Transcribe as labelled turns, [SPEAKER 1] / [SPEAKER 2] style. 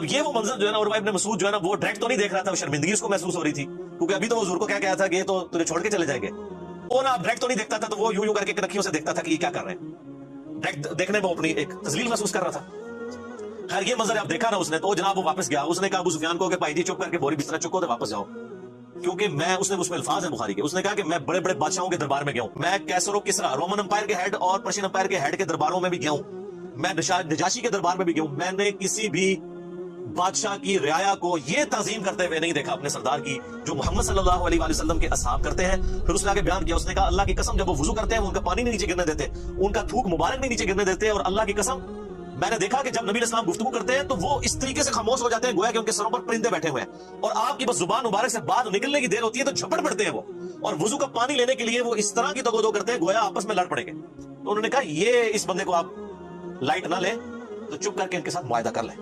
[SPEAKER 1] اب یہ وہ منظر جو ہے نا عروہ ابن مسعود جو ہے نا وہ ڈائریکٹ تو نہیں دیکھ رہا تھا، وہ شرمندگی اس کو محسوس ہو رہی تھی، کیونکہ ابھی تو وہ حضور کو کیا کہا تھا کہ تو تجھے چھوڑ کے چلے جائیں گے. وہ نا ڈائریکٹ تو نہیں دیکھتا تھا، تو وہ یوں کر کے رکھیوں سے دیکھتا تھا کہ یہ کیا کر رہے ہیں. ڈائریکٹ دیکھنے میں وہ اپنی ایک تذلیل محسوس کر رہا تھا. خیر یہ منظر اب دیکھا نا اس نے، تو جناب وہ واپس گیا. اس نے کہا ابو سفیان کو کہ بھائی جی چپ کر کے بوری بستر چکو تو واپس جاؤ، کیونکہ میں اس میں الفاظ ہیں بخاری کے. اس نے کہا کہ میں بڑے بڑے بادشاہوں کے دربار میں گیا ہوں، میں کیسر و کسرا رومن امپائر کے ہیڈ اور پرشین امپائر کے ہیڈ کے درباروں میں بھی گیا ہوں، میں نجاشی کے دربار میں بھی گیا ہوں. میں نے کسی بھی بادشاہ کی رعایا کو یہ تعظیم کرتے ہوئے نہیں دیکھا اپنے سردار کی، جو محمد صلی اللہ علیہ وآلہ وسلم کے اصحاب کرتے ہیں. پھر اس نے آگے بیان کیا، اس نے کہا اللہ کی قسم جب وہ وضو کرتے ہیں وہ ان کا پانی نہیں نیچے گرنے دیتے، ان کا تھوک مبارک نہیں نیچے گرنے دیتے. اور اللہ کی قسم میں نے دیکھا کہ جب نبی علیہ السلام گفتگو کرتے ہیں تو وہ اس طریقے سے خاموش ہو جاتے ہیں گویا کہ ان کے سروں پر پرندے بیٹھے ہوئے ہیں، اور آپ کی بس زبان مبارک سے بات نکلنے کی دیر ہوتی ہے تو جھپٹ پڑتے ہیں وہ، اور وضو کا پانی لینے کے لیے وہ اس طرح کی دو کرتے ہیں گویا آپس میں لڑ پڑیں گے. تو انہوں نے کہا یہ اس بندے کو آپ لائٹ نہ لیں، تو چپ کر کے ان کے ساتھ معاہدہ کر لیں.